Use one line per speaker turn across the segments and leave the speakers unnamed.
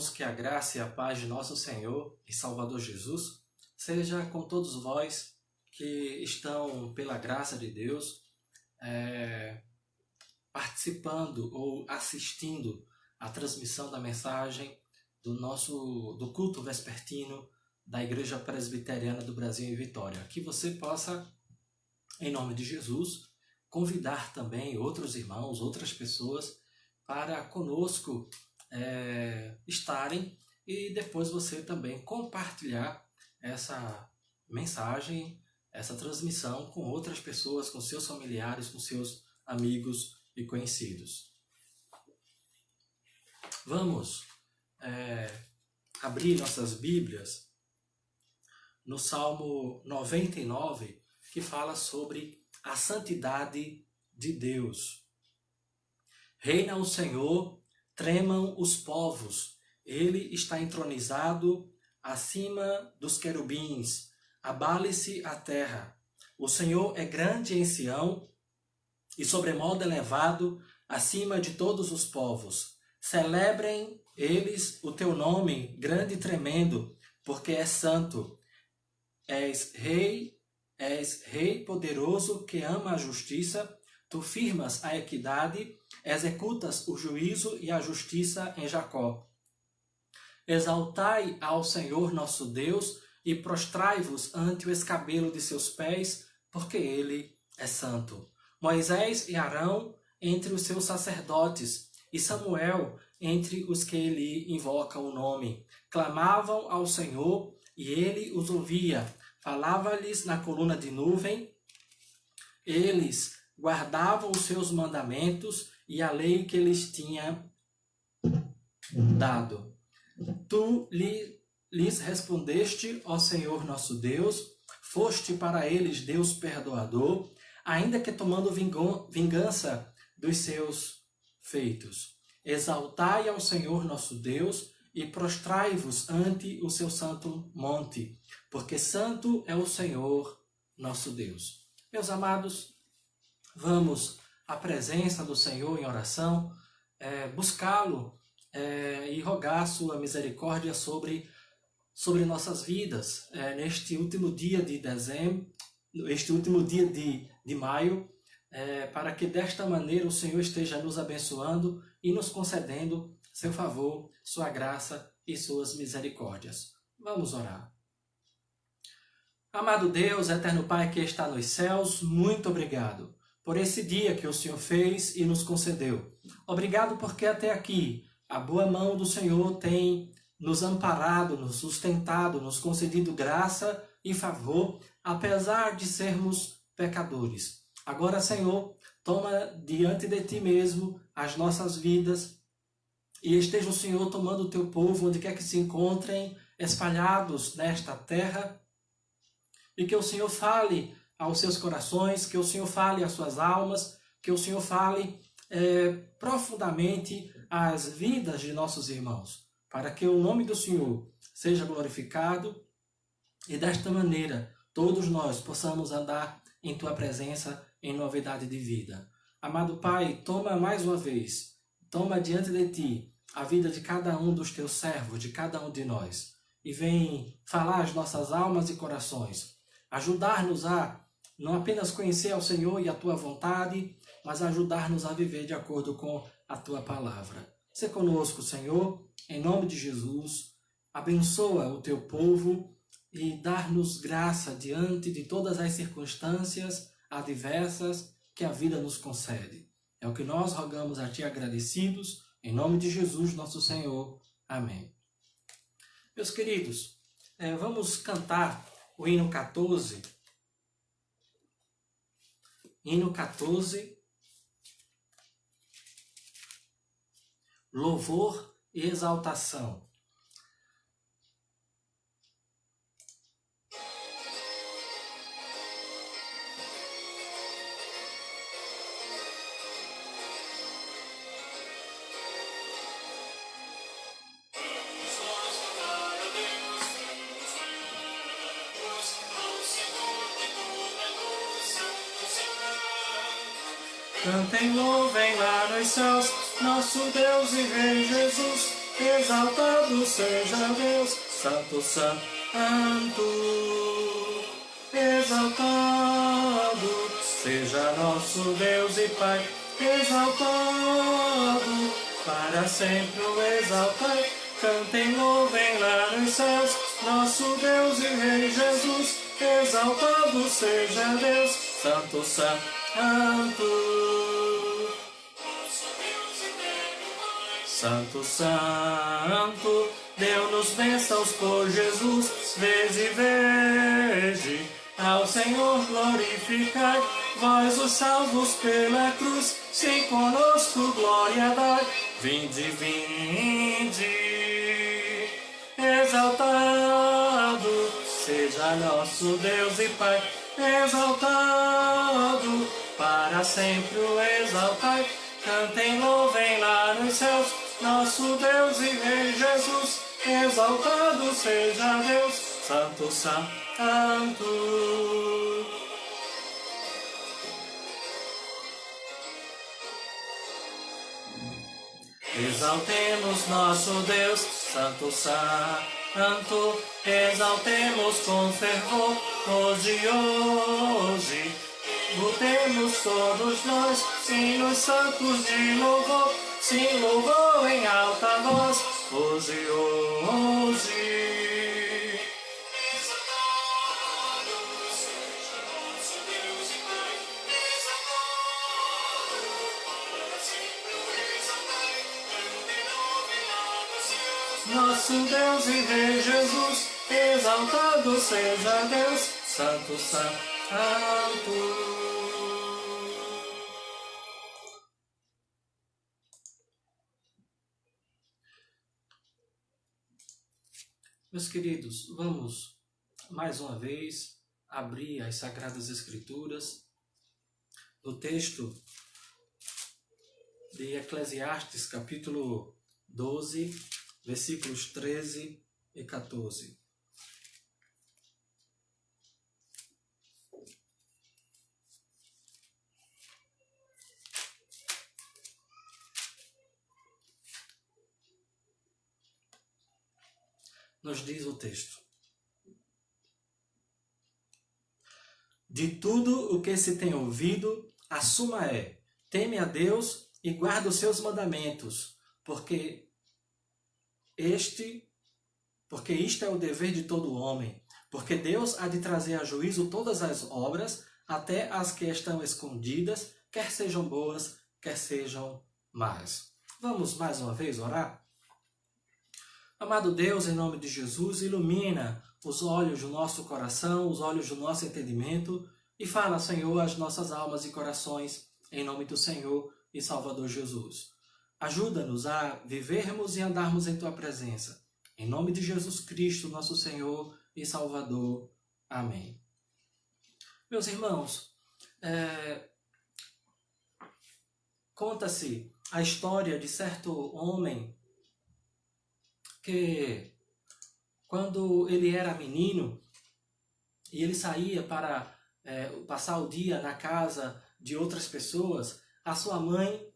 irmãos, que a graça e a paz de nosso Senhor e Salvador Jesus seja com todos vós que estão, pela graça de Deus, participando ou assistindo à transmissão da mensagem do culto vespertino da Igreja Presbiteriana do Brasil em Vitória. Que você possa, em nome de Jesus, convidar também outros irmãos, outras pessoas para conosco estarem e depois você também compartilhar essa mensagem, essa transmissão com outras pessoas, com seus familiares, com seus amigos e conhecidos. Vamos abrir nossas Bíblias no Salmo 99, que fala sobre a santidade de Deus. Reina o Senhor, tremam os povos, ele está entronizado acima dos querubins, abale-se a terra. O Senhor é grande em Sião e sobremodo elevado acima de todos os povos. Celebrem eles o teu nome, grande e tremendo, porque és santo. És rei poderoso que ama a justiça, tu firmas a equidade, executas o juízo e a justiça em Jacó. Exaltai ao Senhor nosso Deus e prostrai-vos ante o escabelo de seus pés, porque ele é santo. Moisés e Arão entre os seus sacerdotes, e Samuel entre os que lhe invocam o nome. Clamavam ao Senhor e ele os ouvia. Falava-lhes na coluna de nuvem. Eles guardavam os seus mandamentos e a lei que lhes tinha dado. Tu lhes respondeste, ó Senhor nosso Deus, foste para eles Deus perdoador, ainda que tomando vingança dos seus feitos. Exaltai ao Senhor nosso Deus e prostrai-vos ante o seu santo monte, porque santo é o Senhor nosso Deus. Meus amados, vamos à presença do Senhor em oração, buscá-lo e rogar sua misericórdia sobre nossas vidas neste último dia de dezembro, este último dia de maio, para que desta maneira o Senhor esteja nos abençoando e nos concedendo seu favor, sua graça e suas misericórdias. Vamos orar. Amado Deus, eterno Pai que está nos céus, muito obrigado por esse dia que o Senhor fez e nos concedeu. Obrigado porque até aqui a boa mão do Senhor tem nos amparado, nos sustentado, nos concedido graça e favor, apesar de sermos pecadores. Agora, Senhor, toma diante de Ti mesmo as nossas vidas e esteja o Senhor tomando o Teu povo, onde quer que se encontrem, espalhados nesta terra, e que o Senhor fale aos seus corações, que o Senhor fale às suas almas, que o Senhor fale profundamente às vidas de nossos irmãos, para que o nome do Senhor seja glorificado e desta maneira todos nós possamos andar em Tua presença em novidade de vida. Amado Pai, toma mais uma vez, toma diante de Ti a vida de cada um dos Teus servos, de cada um de nós, e vem falar às nossas almas e corações, ajudar-nos a não apenas conhecer ao Senhor e a Tua vontade, mas ajudar-nos a viver de acordo com a Tua palavra. Se conosco, Senhor, em nome de Jesus, abençoa o Teu povo e dar-nos graça diante de todas as circunstâncias adversas que a vida nos concede. É o que nós rogamos a Ti agradecidos, em nome de Jesus, nosso Senhor. Amém. Meus queridos, vamos cantar o hino 14. Hino 14, louvor e exaltação. Cantem, louvem lá nos céus, nosso Deus e Rei Jesus. exaltado seja Deus, Santo, Santo, exaltado seja nosso Deus e Pai, exaltado, para sempre o exaltai, cantem, louvem lá nos céus, nosso Deus e Rei Jesus, exaltado seja Deus, Santo, Santo. Santo, Santo, deu-nos bênçãos por Jesus, vede e vede, ao Senhor glorificai, vós os salvos pela cruz, sim conosco glória dai, vinde, vinde, exaltado seja nosso Deus e Pai, exaltado, para sempre o exaltai, cantem, louvem lá nos céus, nosso Deus e Rei Jesus, exaltado seja Deus, Santo, Santo. Exaltemos nosso Deus, Santo, Santo, exaltemos com fervor, hoje, lutemos todos nós, sinos santos de louvor, sim, louvor em alta voz, hoje. Nosso Deus e Rei Jesus, exaltado seja Deus, Santo, Santo. Meus queridos, vamos mais uma vez abrir as Sagradas Escrituras no texto de Eclesiastes, capítulo 12, versículos 13 e 14. Nos diz o texto: de tudo o que se tem ouvido, a suma é: teme a Deus e guarda os seus mandamentos, porque isto é o dever de todo homem, porque Deus há de trazer a juízo todas as obras, até as que estão escondidas, quer sejam boas, quer sejam más. Vamos mais uma vez orar? Amado Deus, em nome de Jesus, ilumina os olhos do nosso coração, os olhos do nosso entendimento, e fala, Senhor, às nossas almas e corações, em nome do Senhor e Salvador Jesus. Ajuda-nos a vivermos e andarmos em Tua presença. Em nome de Jesus Cristo, nosso Senhor e Salvador. Amém. Meus irmãos, conta-se a história de certo homem que, quando ele era menino, e ele saía para passar o dia na casa de outras pessoas, a sua mãe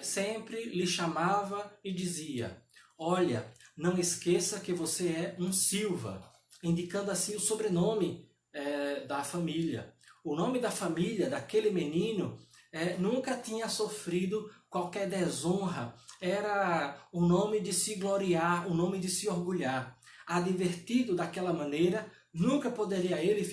sempre lhe chamava e dizia: olha, não esqueça que você é um Silva, indicando assim o sobrenome da família. O nome da família daquele menino nunca tinha sofrido qualquer desonra, era o nome de se gloriar, o nome de se orgulhar. Advertido daquela maneira, nunca poderia ele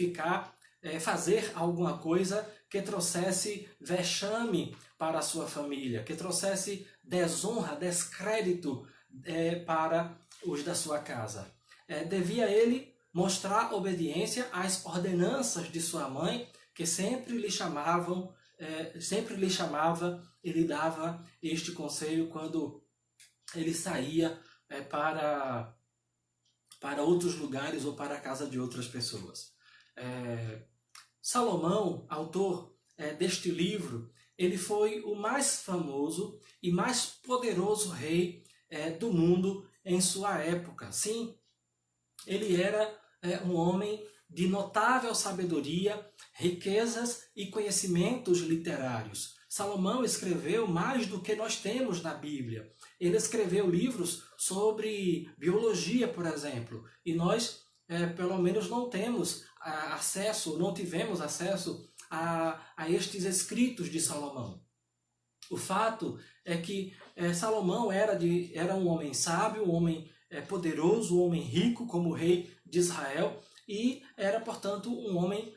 fazer alguma coisa que trouxesse vexame para a sua família, que trouxesse desonra, descrédito para os da sua casa. Devia ele mostrar obediência às ordenanças de sua mãe, que sempre lhe chamava e lhe dava este conselho quando ele saía para outros lugares ou para a casa de outras pessoas. Salomão, autor deste livro, ele foi o mais famoso e mais poderoso rei do mundo em sua época. Sim, ele era um homem de notável sabedoria, riquezas e conhecimentos literários. Salomão escreveu mais do que nós temos na Bíblia. Ele escreveu livros sobre biologia, por exemplo, e nós, pelo menos, não temos acesso, não tivemos acesso a estes escritos de Salomão. O fato é que Salomão era um homem sábio, um homem poderoso, um homem rico como rei de Israel, e era, portanto, um homem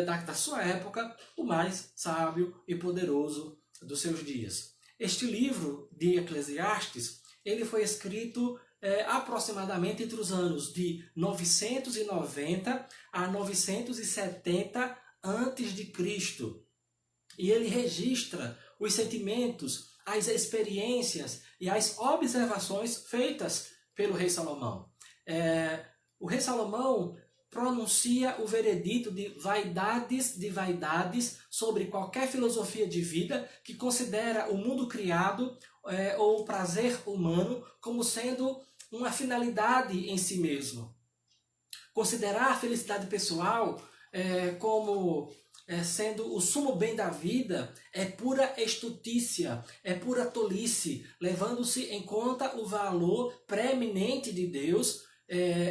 da sua época, o mais sábio e poderoso dos seus dias. Este livro de Eclesiastes, ele foi escrito aproximadamente entre os anos de 990 a 970 a.C. E ele registra os sentimentos, as experiências e as observações feitas pelo rei Salomão. O rei Salomão pronuncia o veredito de vaidades sobre qualquer filosofia de vida que considera o mundo criado ou o prazer humano como sendo uma finalidade em si mesmo. Considerar a felicidade pessoal como sendo o sumo bem da vida é pura estutícia, é pura tolice, levando-se em conta o valor preeminente de Deus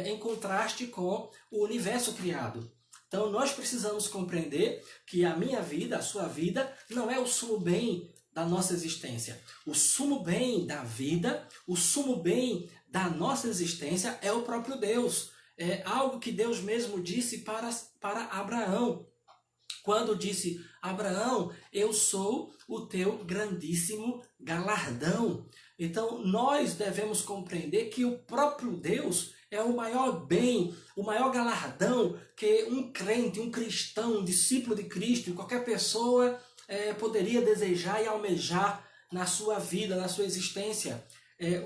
em contraste com o universo criado. Então nós precisamos compreender que a minha vida, a sua vida, não é o sumo bem da nossa existência. O sumo bem da vida, o sumo bem da nossa existência é o próprio Deus. É algo que Deus mesmo disse para Abraão. Quando disse, Abraão, eu sou o teu grandíssimo galardão. Então nós devemos compreender que o próprio Deus é o maior bem, o maior galardão que um crente, um cristão, um discípulo de Cristo, qualquer pessoa poderia desejar e almejar na sua vida, na sua existência.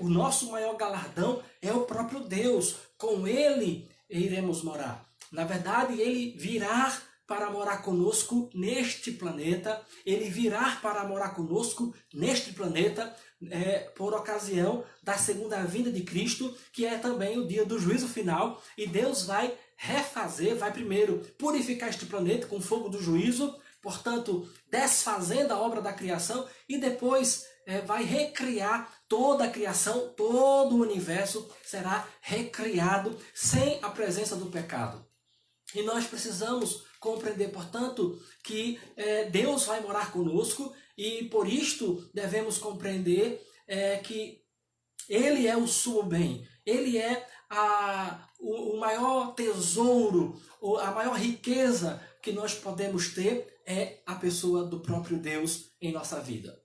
O nosso maior galardão é o próprio Deus. Com Ele iremos morar. Na verdade, Ele virá para morar conosco neste planeta. Ele virá para morar conosco neste planeta por ocasião da segunda vinda de Cristo, que é também o dia do juízo final. E Deus vai refazer, vai primeiro purificar este planeta com o fogo do juízo, portanto, desfazendo a obra da criação, e depois vai recriar toda a criação, todo o universo será recriado sem a presença do pecado. E nós precisamos compreender, portanto, que Deus vai morar conosco, e por isto devemos compreender que Ele é o sumo bem, Ele é o maior tesouro, a maior riqueza que nós podemos ter é a pessoa do próprio Deus em nossa vida.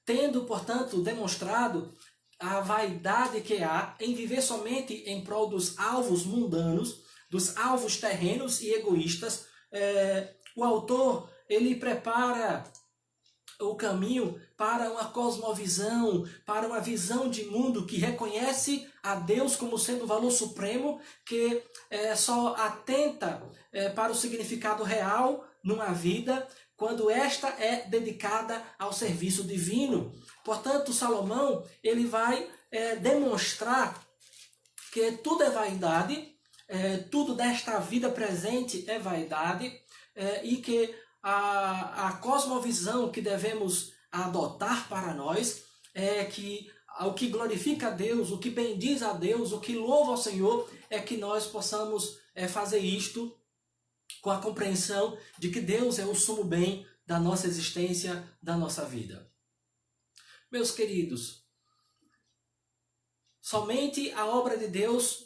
Tendo, portanto, demonstrado a vaidade que há em viver somente em prol dos alvos mundanos, dos alvos terrenos e egoístas, o autor ele prepara o caminho para uma cosmovisão, para uma visão de mundo que reconhece a Deus como sendo o valor supremo, que só atenta para o significado real numa vida quando esta é dedicada ao serviço divino. Portanto, Salomão ele vai demonstrar que tudo é vaidade, tudo desta vida presente é vaidade, e que a cosmovisão que devemos adotar para nós é que o que glorifica a Deus, o que bendiz a Deus, o que louva ao Senhor, é que nós possamos fazer isto com a compreensão de que Deus é o sumo bem da nossa existência, da nossa vida. Meus queridos, somente a obra de Deus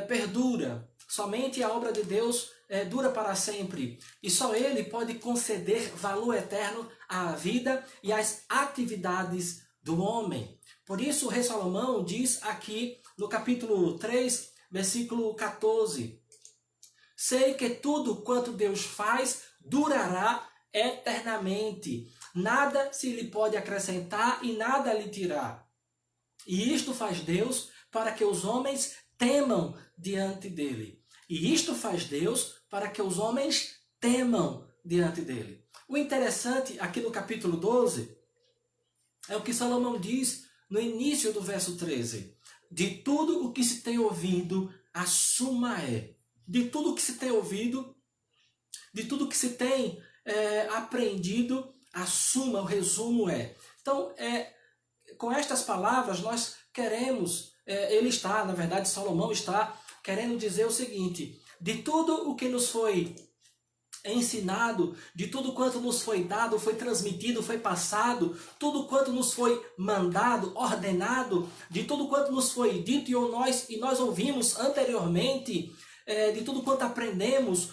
perdura, somente a obra de Deus dura para sempre, e só Ele pode conceder valor eterno à vida e às atividades do homem. Por isso o rei Salomão diz aqui no capítulo 3, versículo 14, sei que tudo quanto Deus faz durará eternamente, nada se lhe pode acrescentar e nada lhe tirar. E isto faz Deus para que os homens temam diante dele. E isto faz Deus para que os homens temam diante dele. O interessante aqui no capítulo 12 é o que Salomão diz no início do verso 13. De tudo o que se tem ouvido, a suma é. De tudo o que se tem ouvido, de tudo o que se tem aprendido, a suma, o resumo é. Então, com estas palavras, nós queremos, na verdade, Salomão está querendo dizer o seguinte: de tudo o que nos foi ensinado, de tudo quanto nos foi dado, foi transmitido, foi passado, tudo quanto nos foi mandado, ordenado, de tudo quanto nos foi dito e nós ouvimos anteriormente, de tudo quanto aprendemos,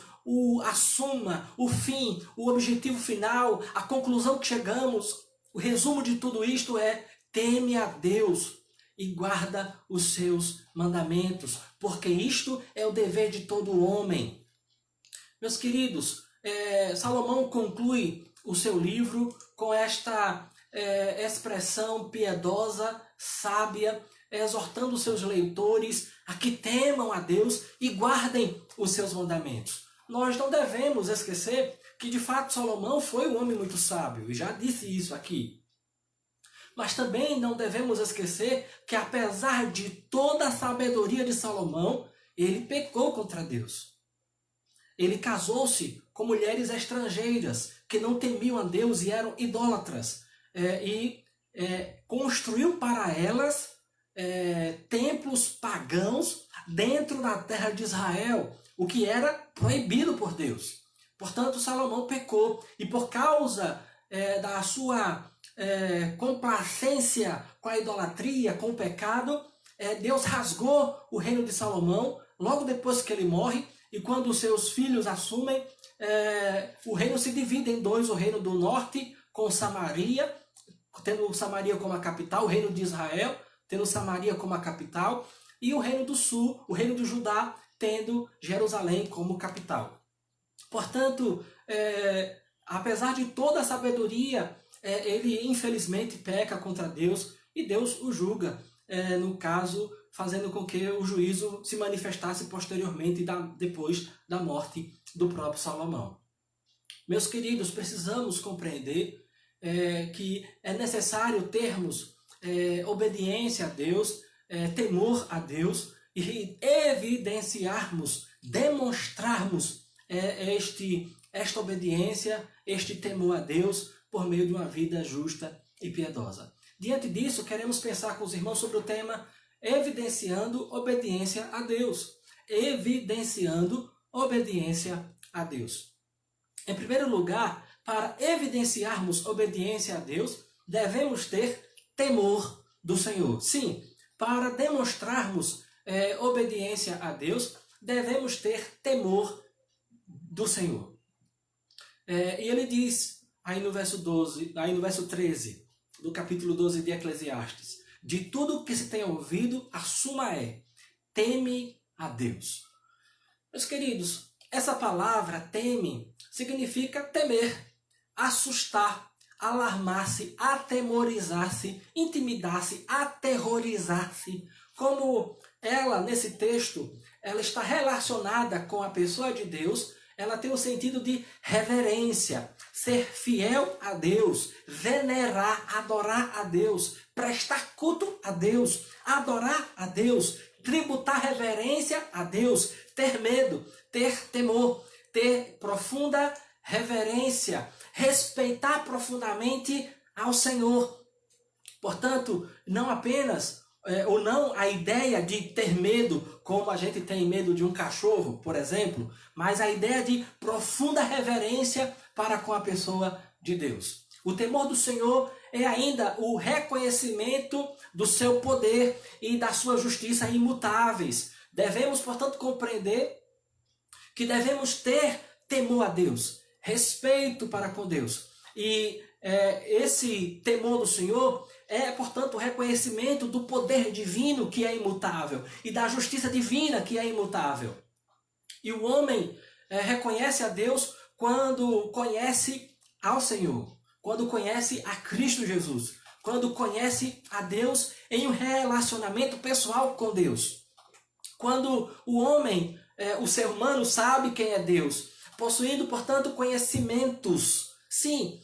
a suma, o fim, o objetivo final, a conclusão que chegamos, o resumo de tudo isto é: teme a Deus e guarda os seus mandamentos, porque isto é o dever de todo homem. Meus queridos, Salomão conclui o seu livro com esta expressão piedosa, sábia, exortando os seus leitores a que temam a Deus e guardem os seus mandamentos. Nós não devemos esquecer que, de fato, Salomão foi um homem muito sábio, e já disse isso aqui. Mas também não devemos esquecer que, apesar de toda a sabedoria de Salomão, ele pecou contra Deus. Ele casou-se com mulheres estrangeiras que não temiam a Deus e eram idólatras. Construiu para elas templos pagãos dentro da terra de Israel, o que era proibido por Deus. Portanto, Salomão pecou, e por causa da sua complacência com a idolatria, com o pecado, Deus rasgou o reino de Salomão logo depois que ele morre. E quando os seus filhos assumem, o reino se divide em dois: o reino do norte com Samaria, tendo Samaria como a capital, o reino de Israel, tendo Samaria como a capital, e o reino do sul, o reino de Judá, tendo Jerusalém como capital. Portanto, apesar de toda a sabedoria, ele infelizmente peca contra Deus e Deus o julga, no caso, fazendo com que o juízo se manifestasse posteriormente, depois da morte do próprio Salomão. Meus queridos, precisamos compreender que é necessário termos obediência a Deus, temor a Deus, e evidenciarmos, demonstrarmos esta obediência, este temor a Deus, por meio de uma vida justa e piedosa. Diante disso, queremos pensar com os irmãos sobre o tema evidenciando obediência a Deus. Evidenciando obediência a Deus. Em primeiro lugar, para evidenciarmos obediência a Deus, devemos ter temor do Senhor. Sim, para demonstrarmos obediência a Deus, devemos ter temor do Senhor. E ele diz aí no verso 13, do capítulo 12 de Eclesiastes: de tudo que se tem ouvido, a suma é: teme a Deus. Meus queridos, essa palavra teme significa temer, assustar, alarmar-se, atemorizar-se, intimidar-se, aterrorizar-se. Como ela, nesse texto, ela está relacionada com a pessoa de Deus, ela tem o sentido de reverência, ser fiel a Deus, venerar, adorar a Deus, prestar culto a Deus, adorar a Deus, tributar reverência a Deus, ter medo, ter temor, ter profunda reverência, respeitar profundamente ao Senhor. Portanto, não apenas, ou não a ideia de ter medo, como a gente tem medo de um cachorro, por exemplo, mas a ideia de profunda reverência para com a pessoa de Deus. O temor do Senhor é ainda o reconhecimento do seu poder e da sua justiça imutáveis. Devemos, portanto, compreender que devemos ter temor a Deus, respeito para com Deus. E esse temor do Senhor portanto, o reconhecimento do poder divino que é imutável e da justiça divina que é imutável. E o homem reconhece a Deus quando conhece ao Senhor, quando conhece a Cristo Jesus, quando conhece a Deus em um relacionamento pessoal com Deus. Quando o homem, o ser humano, sabe quem é Deus, possuindo, portanto, conhecimentos. Sim,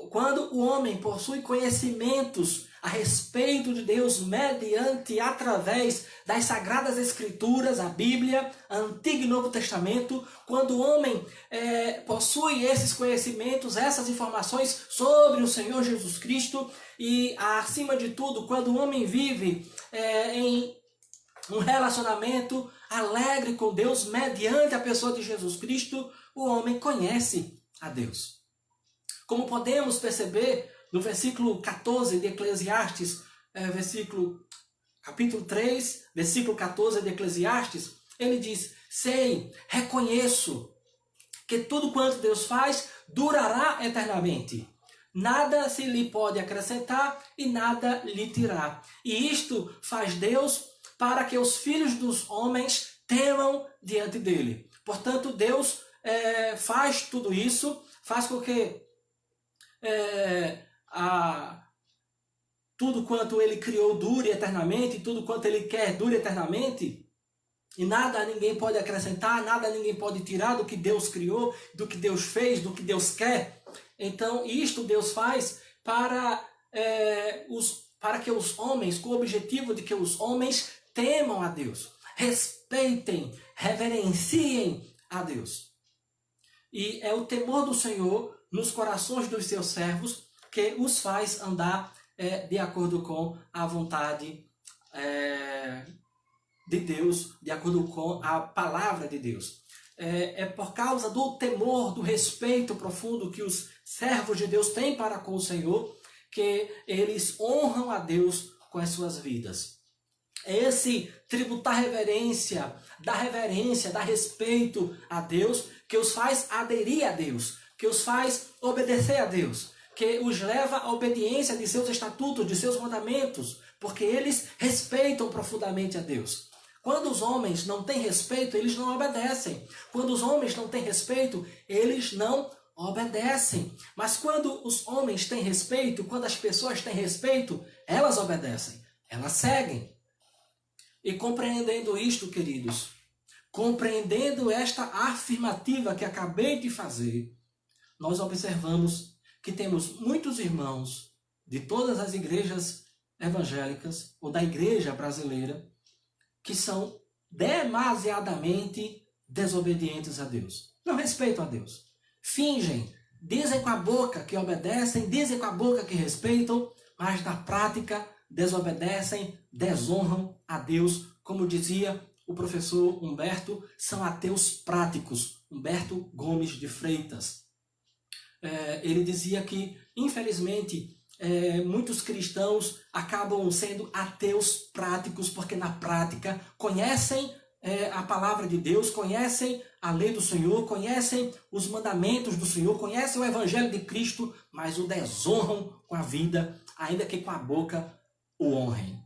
quando o homem possui conhecimentos a respeito de Deus mediante, através das Sagradas Escrituras, a Bíblia, Antigo e Novo Testamento, quando o homem possui esses conhecimentos, essas informações sobre o Senhor Jesus Cristo e, acima de tudo, quando o homem vive em um relacionamento alegre com Deus mediante a pessoa de Jesus Cristo, o homem conhece a Deus. Como podemos perceber no versículo 14 de Eclesiastes, capítulo 3, versículo 14 de Eclesiastes, ele diz: sei, reconheço que tudo quanto Deus faz durará eternamente. Nada se lhe pode acrescentar e nada lhe tirar. E isto faz Deus para que os filhos dos homens temam diante dele. Portanto, Deus faz tudo isso, faz com que tudo quanto ele criou dure eternamente, tudo quanto ele quer dure eternamente, e nada ninguém pode acrescentar, nada ninguém pode tirar do que Deus criou, do que Deus fez, do que Deus quer. Então, isto Deus faz para que os homens, com o objetivo de que os homens temam a Deus, respeitem, reverenciem a Deus. E é o temor do Senhor nos corações dos seus servos que os faz andar de acordo com a vontade de Deus, de acordo com a palavra de Deus. É por causa do temor, do respeito profundo que os servos de Deus têm para com o Senhor, que eles honram a Deus com as suas vidas. É esse tributar reverência, dar respeito a Deus, que os faz aderir a Deus, que os faz obedecer a Deus, que os leva à obediência de seus estatutos, de seus mandamentos, porque eles respeitam profundamente a Deus. Quando os homens não têm respeito, eles não obedecem. Quando os homens não têm respeito, eles não obedecem. Mas quando os homens têm respeito, quando as pessoas têm respeito, elas obedecem, elas seguem. E compreendendo isto, queridos, compreendendo esta afirmativa que acabei de fazer, nós observamos que temos muitos irmãos de todas as igrejas evangélicas, ou da igreja brasileira, que são demasiadamente desobedientes a Deus. Não respeitam a Deus. Fingem, dizem com a boca que obedecem, dizem com a boca que respeitam, mas na prática desobedecem, desonram a Deus. Como dizia o professor Humberto, são ateus práticos. Humberto Gomes de Freitas. Ele dizia que, infelizmente, muitos cristãos acabam sendo ateus práticos, porque na prática conhecem a palavra de Deus, conhecem a lei do Senhor, conhecem os mandamentos do Senhor, conhecem o Evangelho de Cristo, mas o desonram com a vida, ainda que com a boca o honrem.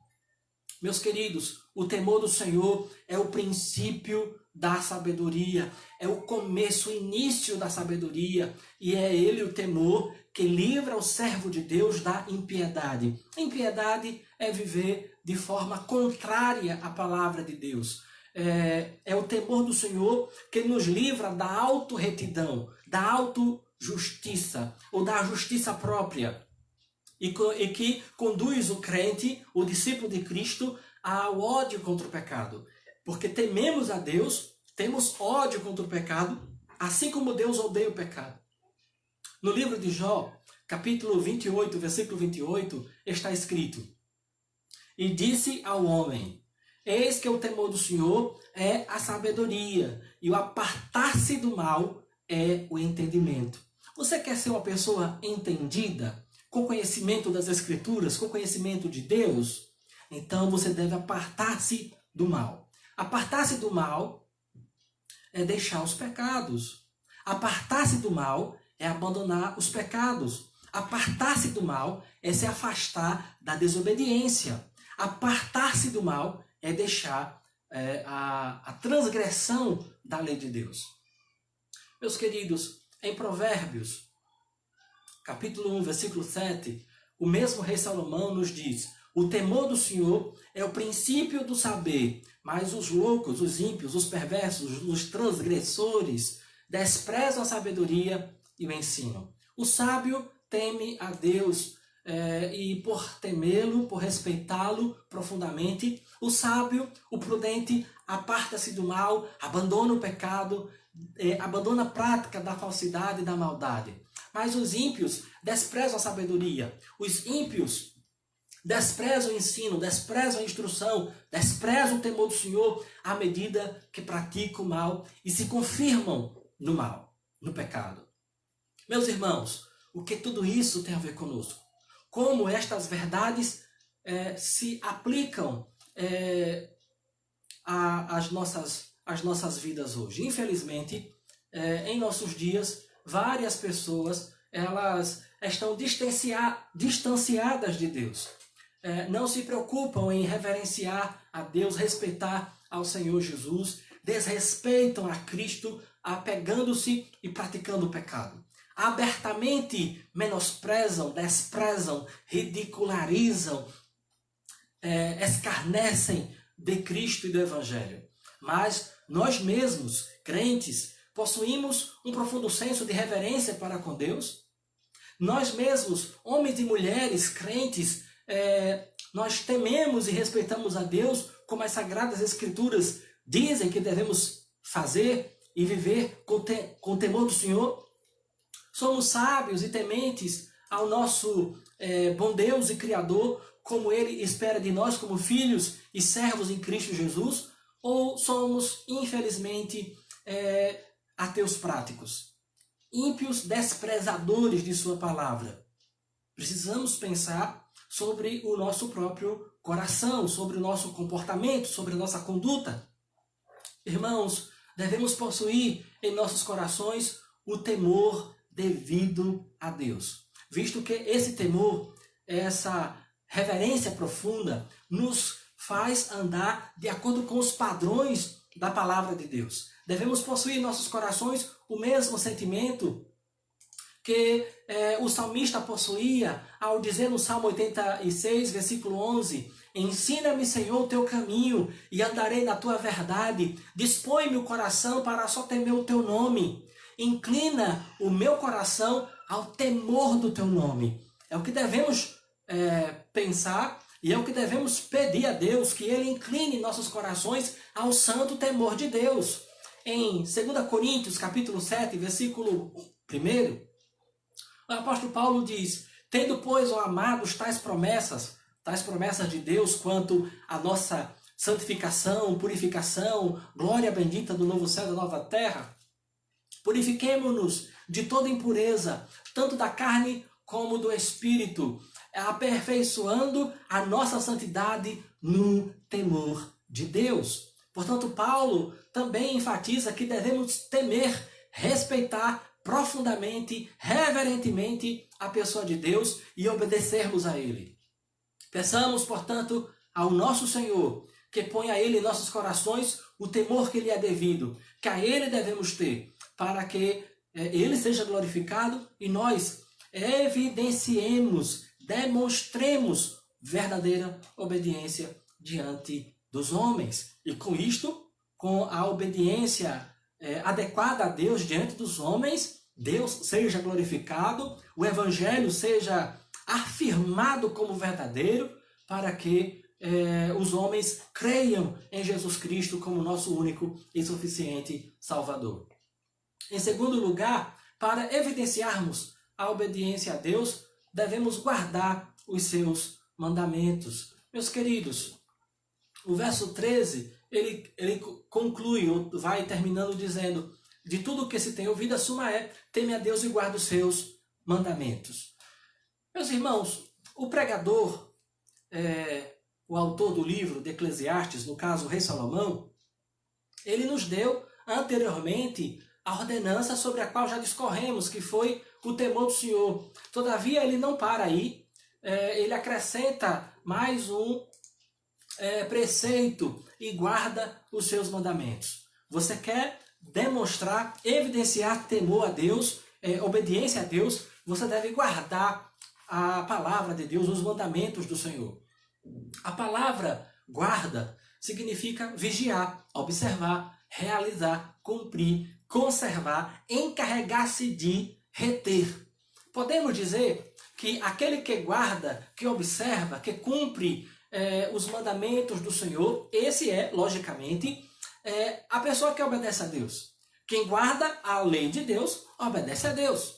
Meus queridos, o temor do Senhor é o princípio da sabedoria, é o começo, o início da sabedoria, e é ele o temor que livra o servo de Deus da impiedade. Impiedade é viver de forma contrária à palavra de Deus. É o temor do Senhor que nos livra da autorretidão, da autojustiça, ou da justiça própria, e que conduz o crente, o discípulo de Cristo, ao ódio contra o pecado. Porque tememos a Deus, temos ódio contra o pecado, assim como Deus odeia o pecado. No livro de Jó, capítulo 28, versículo 28, está escrito: e disse ao homem: eis que o temor do Senhor é a sabedoria, e o apartar-se do mal é o entendimento. Você quer ser uma pessoa entendida, com conhecimento das Escrituras, com conhecimento de Deus? Então você deve apartar-se do mal. Apartar-se do mal é deixar os pecados. Apartar-se do mal é abandonar os pecados. Apartar-se do mal é se afastar da desobediência. Apartar-se do mal é deixar a transgressão da lei de Deus. Meus queridos, em Provérbios, capítulo 1, versículo 7, o mesmo rei Salomão nos diz: o temor do Senhor é o princípio do saber, mas os loucos, os ímpios, os perversos, os transgressores desprezam a sabedoria e o ensino. O sábio teme a Deus e por temê-lo, por respeitá-lo profundamente, o sábio, o prudente, aparta-se do mal, abandona o pecado, abandona a prática da falsidade e da maldade. Mas os ímpios desprezam a sabedoria. Os ímpios desprezam o ensino, desprezam a instrução, desprezam o temor do Senhor à medida que praticam o mal e se confirmam no mal, no pecado. Meus irmãos, o que tudo isso tem a ver conosco? Como estas verdades se aplicam às nossas vidas hoje. Infelizmente, em nossos dias, várias pessoas elas estão distanciadas de Deus. Não se preocupam em reverenciar a Deus, respeitar ao Senhor Jesus, desrespeitam a Cristo, apegando-se e praticando o pecado. Abertamente menosprezam, desprezam, ridicularizam, escarnecem de Cristo e do Evangelho. Mas nós mesmos, crentes, possuímos um profundo senso de reverência para com Deus. Nós mesmos, homens e mulheres, crentes, nós tememos e respeitamos a Deus, como as Sagradas Escrituras dizem que devemos fazer e viver com temor do Senhor. Somos sábios e tementes ao nosso bom Deus e Criador, como Ele espera de nós como filhos e servos em Cristo Jesus? Ou somos, infelizmente, ateus práticos, ímpios desprezadores de sua palavra? Precisamos pensar sobre o nosso próprio coração, sobre o nosso comportamento, sobre a nossa conduta. Irmãos, devemos possuir em nossos corações o temor devido a Deus, visto que esse temor, essa reverência profunda, nos faz andar de acordo com os padrões da palavra de Deus. Devemos possuir em nossos corações o mesmo sentimento que o salmista possuía ao dizer no Salmo 86, versículo 11, ensina-me, Senhor, o teu caminho e andarei na tua verdade. Dispõe-me o coração para só temer o teu nome. Inclina o meu coração ao temor do teu nome. É o que devemos pensar e é o que devemos pedir a Deus, que Ele incline nossos corações ao santo temor de Deus. Em 2 Coríntios, capítulo 7, versículo 1, o apóstolo Paulo diz: tendo, pois, ó amados, tais promessas de Deus quanto à nossa santificação, purificação, glória bendita do novo céu e da nova terra, purifiquemo-nos de toda impureza, tanto da carne como do espírito, aperfeiçoando a nossa santidade no temor de Deus. Portanto, Paulo também enfatiza que devemos temer, respeitar profundamente, reverentemente a pessoa de Deus e obedecermos a Ele. Peçamos, portanto, ao nosso Senhor que ponha a Ele em nossos corações o temor que lhe é devido, que a Ele devemos ter, para que Ele seja glorificado e nós evidenciemos, demonstremos verdadeira obediência diante dos homens. E com isto, com a obediência adequada a Deus diante dos homens, Deus seja glorificado, o Evangelho seja afirmado como verdadeiro, para que os homens creiam em Jesus Cristo como nosso único e suficiente Salvador. Em segundo lugar, para evidenciarmos a obediência a Deus, devemos guardar os seus mandamentos. Meus queridos, o verso 13, ele conclui, ou vai terminando dizendo: de tudo o que se tem ouvido, a suma é: teme a Deus e guarda os seus mandamentos. Meus irmãos, o pregador, o autor do livro de Eclesiastes, no caso o rei Salomão, ele nos deu anteriormente a ordenança sobre a qual já discorremos, que foi o temor do Senhor. Todavia, ele não para aí, ele acrescenta mais um preceito e guarda os seus mandamentos. Você quer demonstrar, evidenciar temor a Deus, obediência a Deus, você deve guardar a palavra de Deus, os mandamentos do Senhor. A palavra guarda significa vigiar, observar, realizar, cumprir, conservar, encarregar-se de, reter. podemos dizer que aquele que guarda, que observa, que cumpre os mandamentos do Senhor, esse é, logicamente, a pessoa que obedece a Deus. Quem guarda a lei de Deus, obedece a Deus.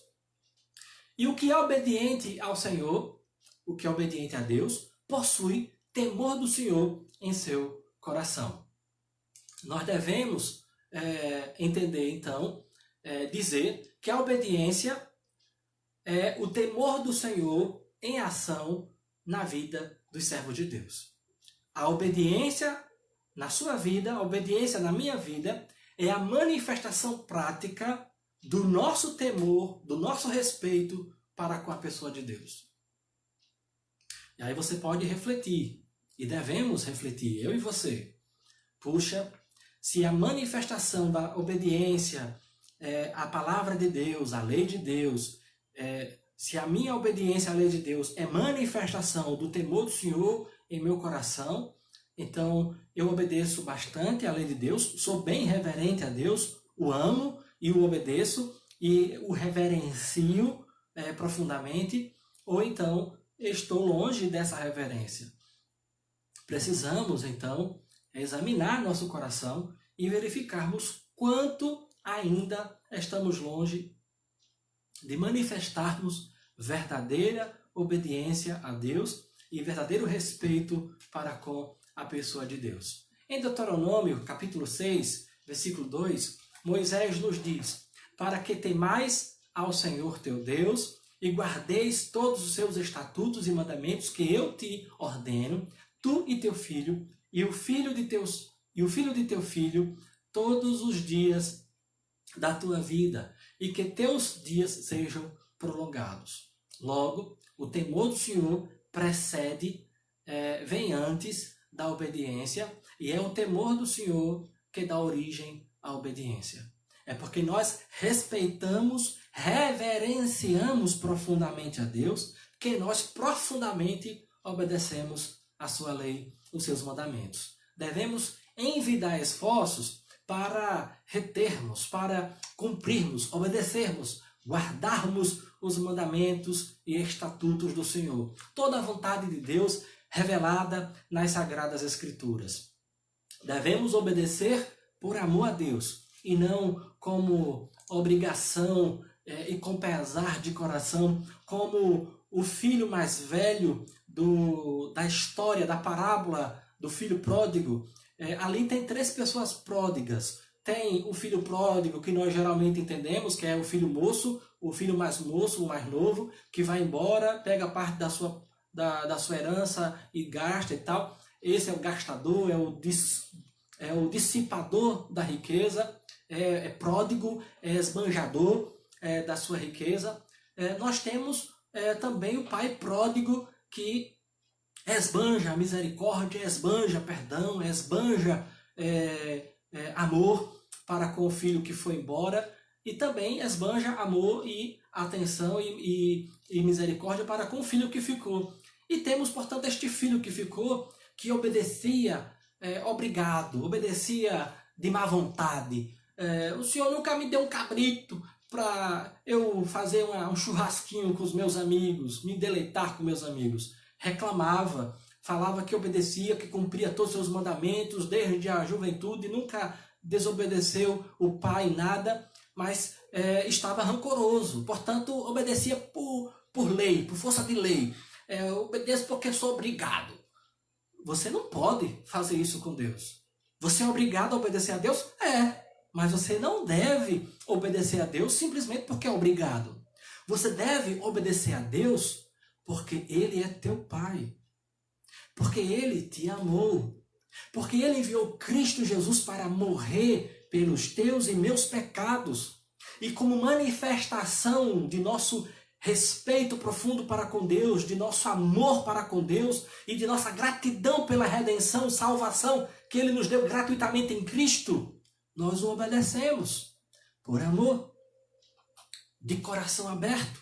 E o que é obediente ao Senhor, o que é obediente a Deus, possui temor do Senhor em seu coração. Nós devemos entender, então, dizer que a obediência é o temor do Senhor em ação na vida dos servos de Deus. A obediência na sua vida, a obediência na minha vida, é a manifestação prática do nosso temor, do nosso respeito para com a pessoa de Deus. E aí você pode refletir, e devemos refletir, eu e você. Puxa, se a manifestação da obediência à palavra de Deus, à lei de Deus, se a minha obediência à lei de Deus é manifestação do temor do Senhor em meu coração, então eu obedeço bastante à lei de Deus, sou bem reverente a Deus, o amo e o obedeço e o reverencio profundamente, ou então estou longe dessa reverência. Precisamos, então, examinar nosso coração e verificarmos quanto ainda estamos longe de manifestarmos verdadeira obediência a Deus e verdadeiro respeito para com a pessoa de Deus. Em Deuteronômio, capítulo 6, versículo 2, Moisés nos diz: para que temais ao Senhor teu Deus e guardeis todos os seus estatutos e mandamentos que eu te ordeno, tu e teu filho, e o filho de teu filho, todos os dias da tua vida, e que teus dias sejam prolongados. Logo, o temor do Senhor vem antes da obediência, e é o temor do Senhor que dá origem à obediência. É porque nós respeitamos, reverenciamos profundamente a Deus, que nós profundamente obedecemos a sua lei, os seus mandamentos. Devemos envidar esforços para retermos, para cumprirmos, obedecermos, guardarmos os mandamentos e estatutos do Senhor. Toda a vontade de Deus revelada nas Sagradas Escrituras. Devemos obedecer por amor a Deus e não como obrigação e com pesar de coração, como o filho mais velho da história, da parábola do filho pródigo. Ali tem 3 pessoas pródigas. Tem o filho pródigo, que nós geralmente entendemos, que é o filho moço, o filho mais moço, o mais novo, que vai embora, pega parte da sua herança e gasta e tal. Esse é o gastador, é o dissipador da riqueza, é pródigo, é esbanjador da sua riqueza. Nós temos também o pai pródigo, que esbanja misericórdia, esbanja perdão, esbanja amor para com o filho que foi embora, e também esbanja amor e atenção e misericórdia para com o filho que ficou. E temos, portanto, este filho que ficou, que obedecia obrigado, obedecia de má vontade. O Senhor nunca me deu um cabrito para eu fazer um churrasquinho com os meus amigos, me deleitar com meus amigos. Reclamava, falava que obedecia, que cumpria todos os seus mandamentos desde a juventude, nunca desobedeceu o pai em nada, mas estava rancoroso, portanto obedecia por lei, por força de lei. Obedeço porque sou obrigado. Você não pode fazer isso com Deus. Você é obrigado a obedecer a Deus? Mas você não deve obedecer a Deus simplesmente porque é obrigado. Você deve obedecer a Deus porque Ele é teu Pai. Porque Ele te amou. Porque Ele enviou Cristo Jesus para morrer pelos teus e meus pecados. E como manifestação de nosso respeito profundo para com Deus, de nosso amor para com Deus e de nossa gratidão pela redenção, salvação que Ele nos deu gratuitamente em Cristo, nós o obedecemos por amor, de coração aberto.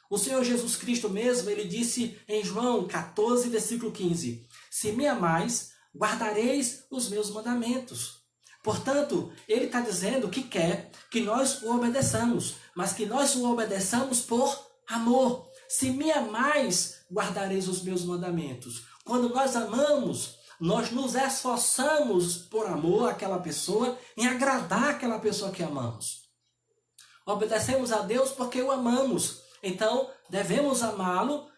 O Senhor Jesus Cristo mesmo, Ele disse em João 14, versículo 15, se me amais, guardareis os meus mandamentos. Portanto, Ele está dizendo que quer que nós o obedeçamos, mas que nós o obedeçamos por Amor. Se me amais, guardareis os meus mandamentos. Quando nós amamos, nós nos esforçamos por amor àquela pessoa, em agradar aquela pessoa que amamos. Obedecemos a Deus porque o amamos. Então, devemos amá-lo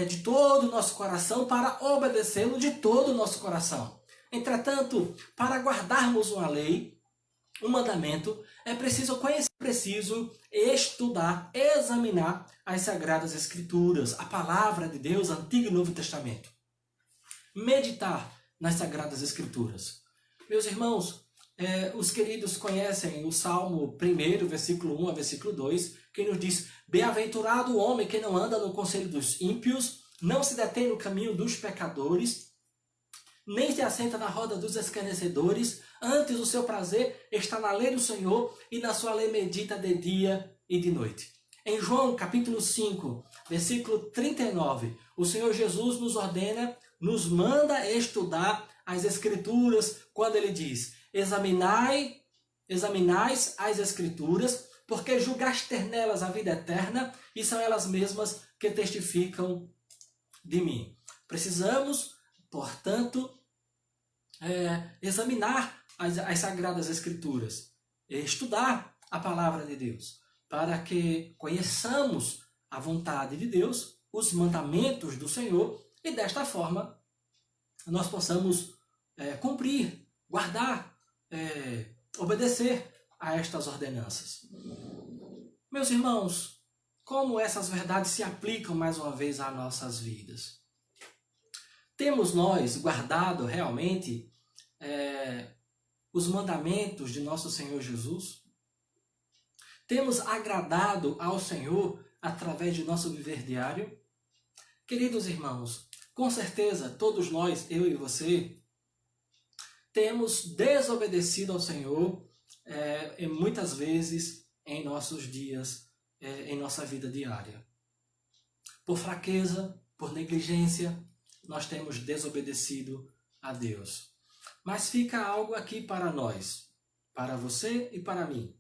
de todo o nosso coração para obedecê-lo de todo o nosso coração. Entretanto, para guardarmos uma lei, um mandamento, é preciso conhecer, é preciso estudar, examinar as Sagradas Escrituras, a palavra de Deus, Antigo e Novo Testamento. Meditar nas Sagradas Escrituras. Meus irmãos, os queridos conhecem o Salmo 1, versículo 1 a versículo 2, que nos diz: Bem-aventurado o homem que não anda no conselho dos ímpios, não se detém no caminho dos pecadores, nem se assenta na roda dos escarnecedores, antes o seu prazer está na lei do Senhor, e na sua lei medita de dia e de noite. Em João capítulo 5, versículo 39, o Senhor Jesus nos ordena, nos manda estudar as Escrituras, quando ele diz: examinais as Escrituras, porque julgaste ter nelas a vida eterna, e são elas mesmas que testificam de mim. Precisamos, portanto, examinar as Sagradas Escrituras, estudar a palavra de Deus, para que conheçamos a vontade de Deus, os mandamentos do Senhor, e desta forma nós possamos cumprir, guardar, obedecer a estas ordenanças. Meus irmãos, como essas verdades se aplicam mais uma vez às nossas vidas? Temos nós guardado realmente os mandamentos de nosso Senhor Jesus? Temos agradado ao Senhor através de nosso viver diário? Queridos irmãos, com certeza todos nós, eu e você, temos desobedecido ao Senhor muitas vezes em nossos dias, em nossa vida diária. Por fraqueza, por negligência, nós temos desobedecido a Deus. Mas fica algo aqui para nós, para você e para mim.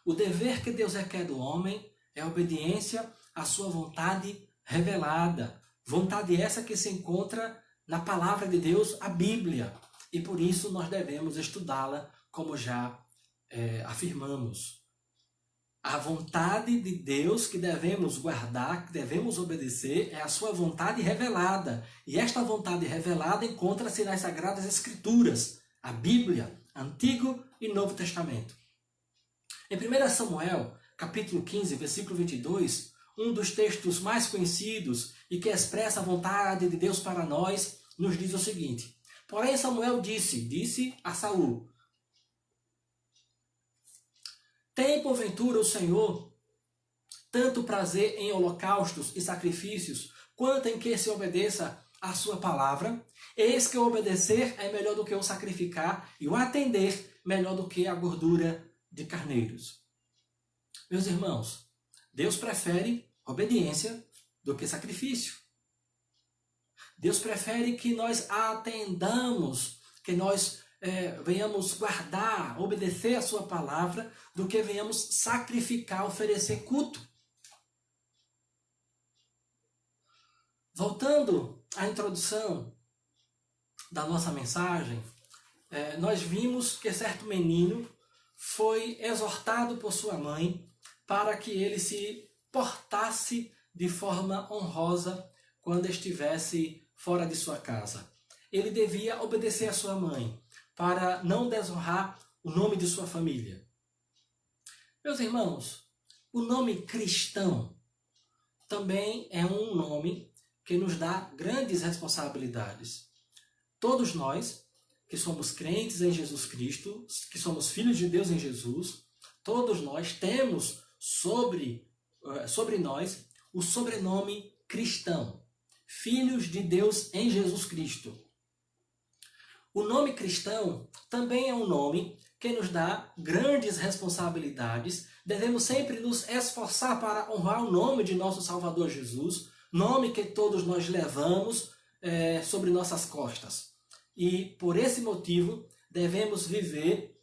O dever que Deus requer do homem é a obediência à sua vontade revelada. Vontade essa que se encontra na palavra de Deus, a Bíblia. E por isso nós devemos estudá-la, como já afirmamos. A vontade de Deus que devemos guardar, que devemos obedecer, é a sua vontade revelada. E esta vontade revelada encontra-se nas Sagradas Escrituras, a Bíblia, Antigo e Novo Testamento. Em 1 Samuel, capítulo 15, versículo 22, um dos textos mais conhecidos e que expressa a vontade de Deus para nós, nos diz o seguinte: Porém Samuel disse a Saul: Tem porventura o Senhor tanto prazer em holocaustos e sacrifícios, quanto em que se obedeça a sua palavra? Eis que o obedecer é melhor do que o sacrificar, e o atender melhor do que a gordura de carneiros. Meus irmãos, Deus prefere obediência do que sacrifício. Deus prefere que nós atendamos, que nós venhamos guardar, obedecer a sua palavra, do que venhamos sacrificar, oferecer culto. Voltando à introdução da nossa mensagem, nós vimos que certo menino foi exortado por sua mãe para que ele se portasse de forma honrosa quando estivesse fora de sua casa. Ele devia obedecer a sua mãe para não desonrar o nome de sua família. Meus irmãos, o nome cristão também é um nome que nos dá grandes responsabilidades. Todos nós que somos crentes em Jesus Cristo, que somos filhos de Deus em Jesus, todos nós temos sobre nós o sobrenome cristão, filhos de Deus em Jesus Cristo. O nome cristão também é um nome que nos dá grandes responsabilidades. Devemos sempre nos esforçar para honrar o nome de nosso Salvador Jesus, nome que todos nós levamos sobre nossas costas. E por esse motivo devemos viver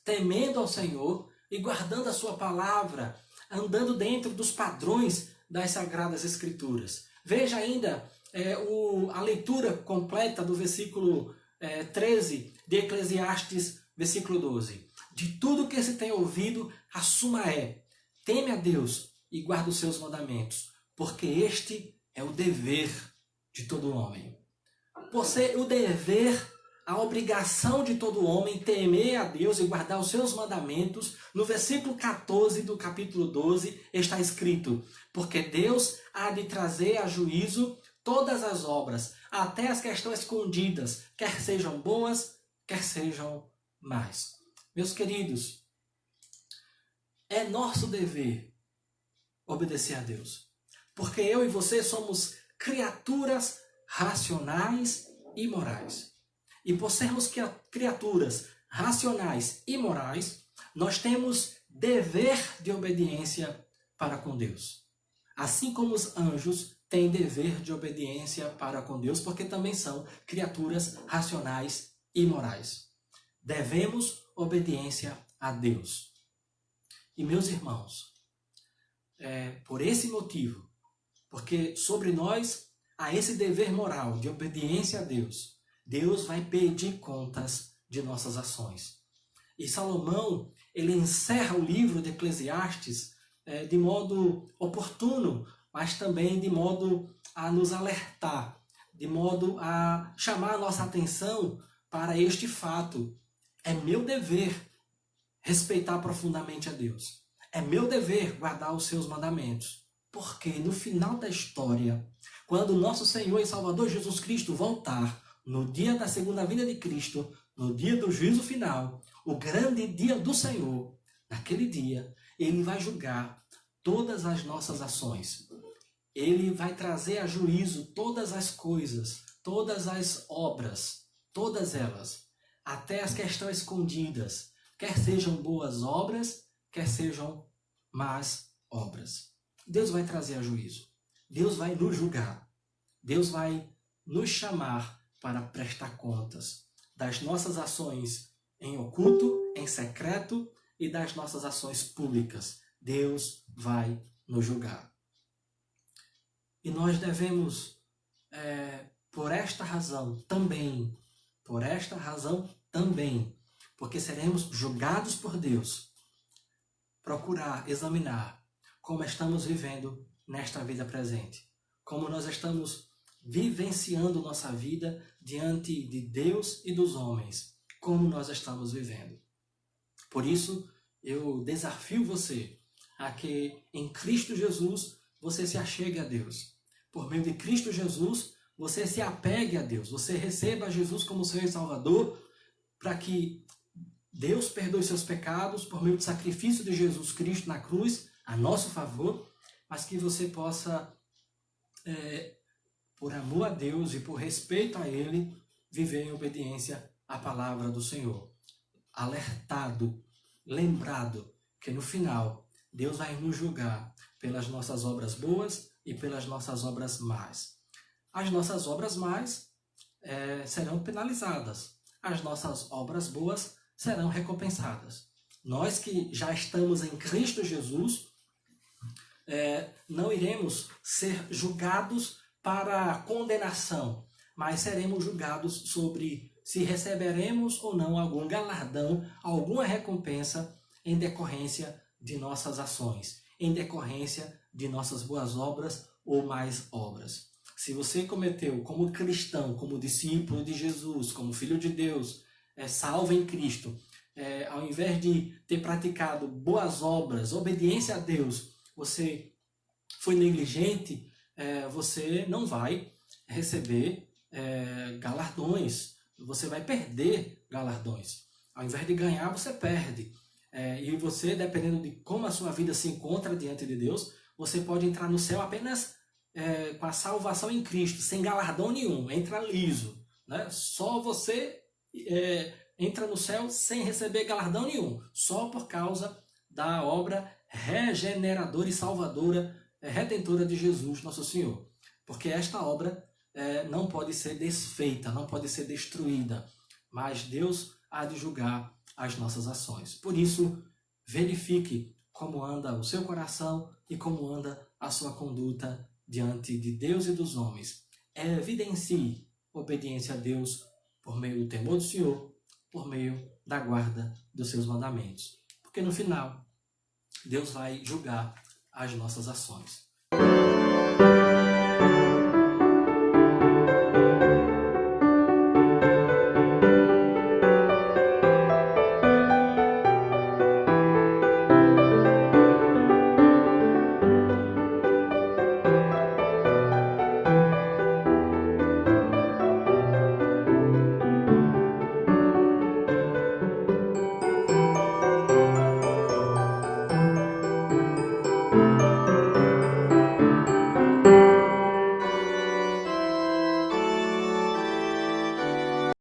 temendo ao Senhor e guardando a sua palavra, andando dentro dos padrões das Sagradas Escrituras. Veja ainda a leitura completa do versículo 13 de Eclesiastes, versículo 12. De tudo que se tem ouvido, a suma teme a Deus e guarda os seus mandamentos, porque este é o dever de todo homem. O dever, a obrigação de todo homem, temer a Deus e guardar os seus mandamentos. No versículo 14 do capítulo 12 está escrito: porque Deus há de trazer a juízo todas as obras, até as que estão escondidas, quer sejam boas, quer sejam más. Meus queridos, é nosso dever obedecer a Deus, porque eu e você somos criaturas racionais e morais. E por sermos criaturas racionais e morais, nós temos dever de obediência para com Deus. Assim como os anjos têm dever de obediência para com Deus, porque também são criaturas racionais e morais. Devemos obediência a Deus. E meus irmãos, por esse motivo, porque sobre nós há esse dever moral de obediência a Deus, Deus vai pedir contas de nossas ações. E Salomão, ele encerra o livro de Eclesiastes de modo oportuno, mas também de modo a nos alertar, de modo a chamar a nossa atenção para este fato. É meu dever respeitar profundamente a Deus. É meu dever guardar os seus mandamentos. Porque no final da história, quando o nosso Senhor e Salvador Jesus Cristo voltar, no dia da segunda vinda de Cristo, no dia do juízo final, o grande dia do Senhor, naquele dia, Ele vai julgar todas as nossas ações. Ele vai trazer a juízo todas as coisas, todas as obras, todas elas, até as que estão escondidas, quer sejam boas obras, quer sejam más obras. Deus vai trazer a juízo. Deus vai nos julgar. Deus vai nos chamar para prestar contas das nossas ações em oculto, em secreto e das nossas ações públicas. Deus vai nos julgar. E nós devemos, por esta razão também, porque seremos julgados por Deus, procurar, examinar como estamos vivendo nesta vida presente, como nós estamos vivenciando nossa vida diante de Deus e dos homens, como nós estamos vivendo. Por isso, eu desafio você a que em Cristo Jesus você se achegue a Deus. Por meio de Cristo Jesus, você se apegue a Deus, você receba Jesus como seu Salvador, para que Deus perdoe seus pecados por meio do sacrifício de Jesus Cristo na cruz, a nosso favor, mas que você possa, por amor a Deus e por respeito a Ele, viver em obediência à palavra do Senhor. Alertado, lembrado que no final Deus vai nos julgar pelas nossas obras boas e pelas nossas obras más. As nossas obras más serão penalizadas. As nossas obras boas serão recompensadas. Nós que já estamos em Cristo Jesus, não iremos ser julgados para condenação, mas seremos julgados sobre se receberemos ou não algum galardão, alguma recompensa em decorrência de nossas ações, em decorrência de nossas boas obras ou más obras. Se você cometeu como cristão, como discípulo de Jesus, como filho de Deus, salvo em Cristo, ao invés de ter praticado boas obras, obediência a Deus, você foi negligente, você não vai receber galardões, você vai perder galardões. Ao invés de ganhar, você perde. E você, dependendo de como a sua vida se encontra diante de Deus, você pode entrar no céu apenas com a salvação em Cristo, sem galardão nenhum, entra liso, né? Só você entra no céu sem receber galardão nenhum, só por causa da obra regeneradora e salvadora, redentora de Jesus, nosso Senhor. Porque esta obra não pode ser desfeita, não pode ser destruída, mas Deus há de julgar as nossas ações. Por isso, verifique como anda o seu coração e como anda a sua conduta diante de Deus e dos homens. Evidencie obediência a Deus por meio do temor do Senhor, por meio da guarda dos seus mandamentos. Porque no final, Deus vai julgar as nossas ações.